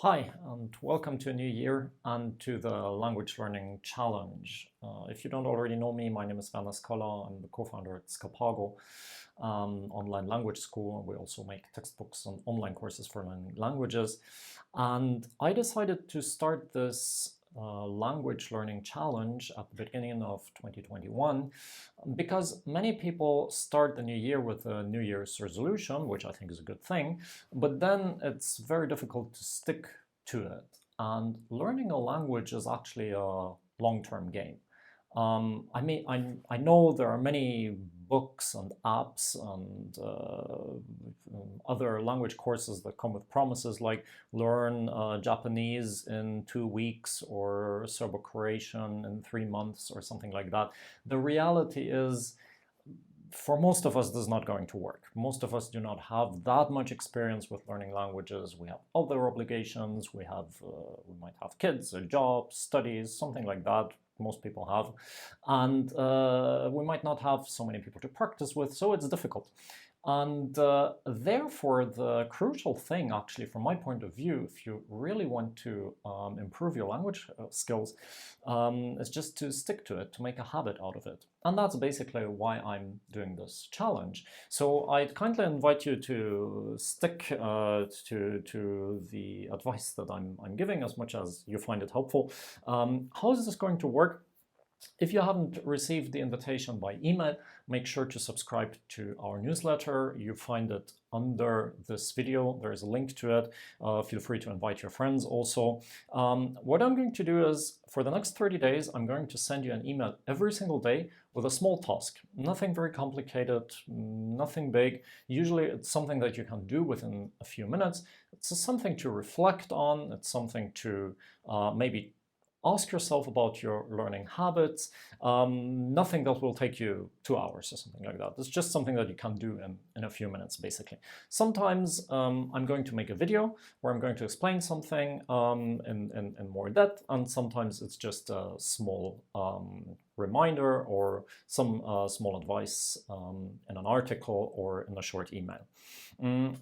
Hi, and welcome to a new year and to the Language Learning Challenge. If you don't already know me, my name is Werner Skola. I'm the co-founder at Scapago, online language school. We also make textbooks and online courses for learning languages. And I decided to start this language learning challenge at the beginning of 2021 because many people start the new year with a New Year's resolution, which I think is a good thing, but then it's very difficult to stick to it. And learning a language is actually a long-term game. I know there are many books and apps and other language courses that come with promises like learn Japanese in 2 weeks or Serbo-Croatian in 3 months or something like that. The reality is, for most of us, this is not going to work. Most of us do not have that much experience with learning languages. We have other obligations. We might have kids, a job, studies, something like that. Most people have. And we might not have so many people to practice with, so it's difficult. And therefore, the crucial thing, actually, from my point of view, if you really want to improve your language skills, is just to stick to it, to make a habit out of it. And that's basically why I'm doing this challenge. So I'd kindly invite you to stick to the advice that I'm giving as much as you find it helpful. How is this going to work? If you haven't received the invitation by email, make sure to subscribe to our newsletter. You find it under this video. There is a link to it. Feel free to invite your friends also. What I'm going to do is, for the next 30 days, I'm going to send you an email every single day with a small task. Nothing very complicated, nothing big. Usually it's something that you can do within a few minutes. It's something to reflect on. It's something to maybe ask yourself about your learning habits. Nothing that will take you 2 hours or something like that. It's just something that you can do in a few minutes, basically. Sometimes I'm going to make a video where I'm going to explain something in more depth, and sometimes it's just a small reminder or some small advice in an article or in a short email.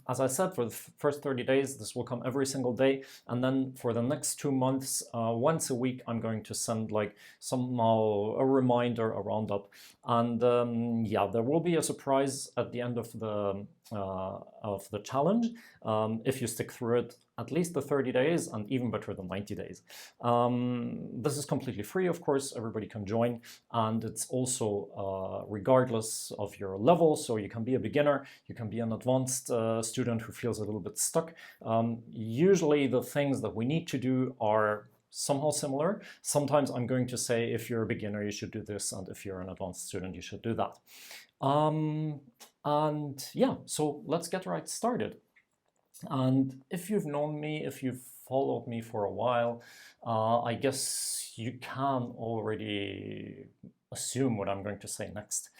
As I said, for the first 30 days, this will come every single day. And then for the next 2 months, once a week, I'm going to send like somehow a reminder, a roundup. And yeah, there will be a surprise at the end of the challenge if you stick through it at least the 30 days and even better the 90 days. This is completely free, of course, everybody can join, and it's also regardless of your level, so you can be a beginner, you can be an advanced student who feels a little bit stuck. Usually the things that we need to do are somehow similar. Sometimes I'm going to say, if you're a beginner, you should do this, and if you're an advanced student, you should do that. And yeah, so let's get right started. And if you've known me, if you've followed me for a while, I guess you can already assume what I'm going to say next.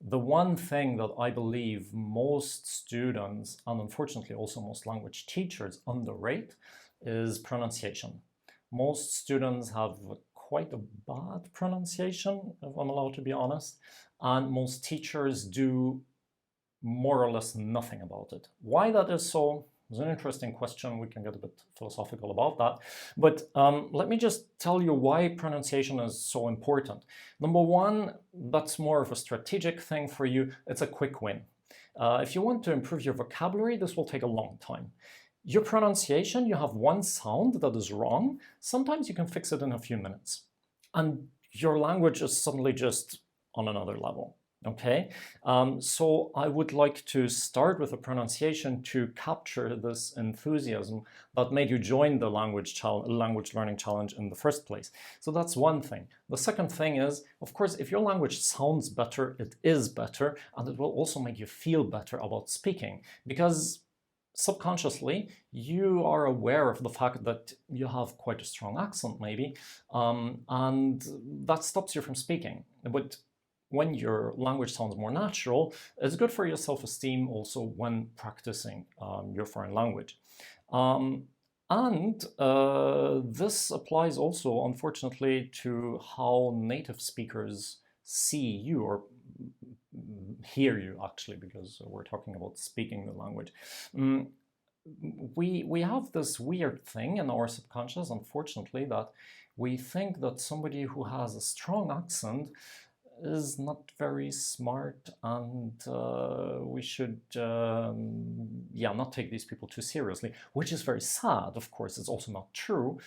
The one thing that I believe most students, and unfortunately also most language teachers, underrate is pronunciation. Most students have quite a bad pronunciation, if I'm allowed to be honest, and most teachers do more or less nothing about it. Why that is so is an interesting question. We can get a bit philosophical about that. But let me just tell you why pronunciation is so important. Number one, that's more of a strategic thing for you. It's a quick win. If you want to improve your vocabulary, this will take a long time. Your pronunciation, you have one sound that is wrong. Sometimes you can fix it in a few minutes. And your language is suddenly just on another level. Okay, so I would like to start with a pronunciation to capture this enthusiasm that made you join the language learning challenge in the first place. So that's one thing. The second thing is, of course, if your language sounds better, it is better, and it will also make you feel better about speaking, because subconsciously you are aware of the fact that you have quite a strong accent maybe, and that stops you from speaking. But when your language sounds more natural, it's good for your self-esteem also when practicing your foreign language. This applies also, unfortunately, to how native speakers see you or hear you, actually, because we're talking about speaking the language. we have this weird thing in our subconscious, unfortunately, that we think that somebody who has a strong accent is not very smart, and we should yeah, not take these people too seriously, which is very sad. Of course, it's also not true.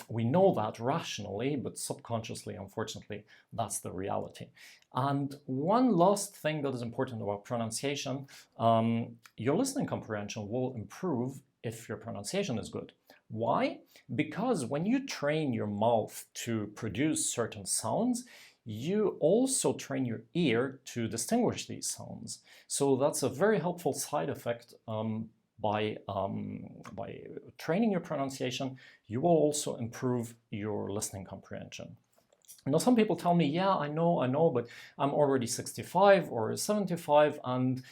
We know that rationally, but subconsciously, unfortunately, that's the reality. And one last thing that is important about pronunciation, your listening comprehension will improve if your pronunciation is good. Why? Because when you train your mouth to produce certain sounds, you also train your ear to distinguish these sounds. So that's a very helpful side effect. By training your pronunciation, you will also improve your listening comprehension. Now, some people tell me, yeah, I know, but I'm already 65 or 75, and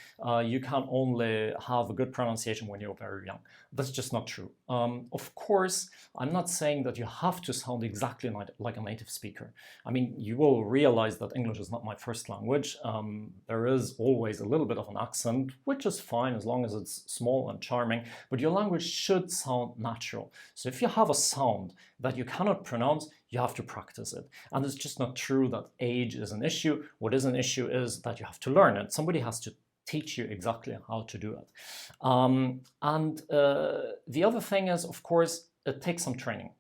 you can only have a good pronunciation when you're very young. That's just not true. Of course, I'm not saying that you have to sound exactly like a native speaker. I mean, you will realize that English is not my first language. There is always a little bit of an accent, which is fine as long as it's small and charming, but your language should sound natural. So if you have a sound that you cannot pronounce, you have to practice it. And it's just not true that age is an issue. What is an issue is that you have to learn it. Somebody has to teach you exactly how to do it. The other thing is, of course, it takes some training.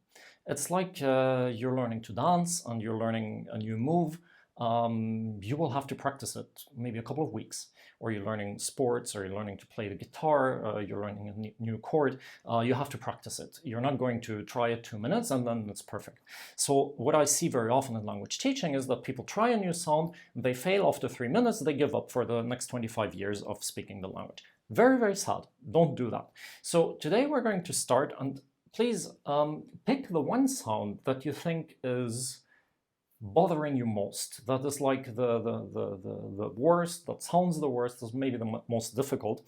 It's like you're learning to dance and you're learning a new move. You will have to practice it maybe a couple of weeks. Or you're learning sports, or you're learning to play the guitar, you're learning a new chord. You have to practice it. You're not going to try it 2 minutes and then it's perfect. So what I see very often in language teaching is that people try a new sound, they fail after 3 minutes, they give up for the next 25 years of speaking the language. Very, very sad. Don't do that. So today we're going to start, and please pick the one sound that you think is bothering you most, that is like the worst, that sounds the worst, is maybe the most difficult.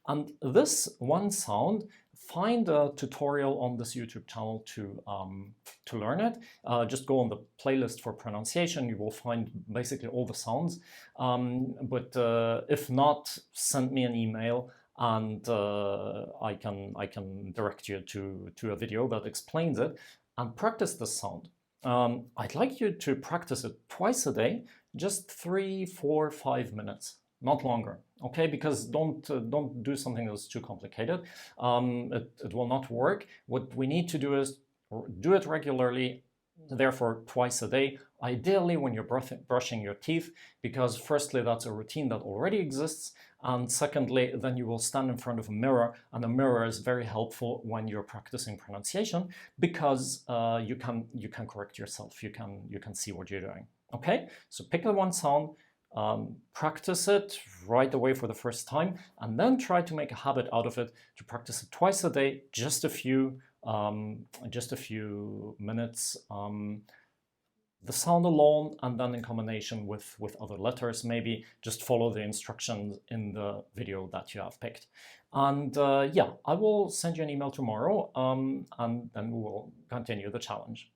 And this one sound, find a tutorial on this YouTube channel to learn it. Just go on the playlist for pronunciation. You will find basically all the sounds. But if not, send me an email, and I can direct you to a video that explains it, and practice this sound. I'd like you to practice it twice a day, just 3, 4, 5 minutes, not longer. Okay, because don't do something that's too complicated. It will not work. What we need to do is do it regularly, therefore twice a day, ideally when you're brushing your teeth, because firstly, that's a routine that already exists, and secondly, then you will stand in front of a mirror, and a mirror is very helpful when you're practicing pronunciation, because you can correct yourself, you can see what you're doing. Okay, so pick the one sound, practice it right away for the first time, and then try to make a habit out of it to practice it twice a day, just a few minutes, the sound alone, and then in combination with other letters. Maybe just follow the instructions in the video that you have picked. And yeah, I will send you an email tomorrow, and then we will continue the challenge.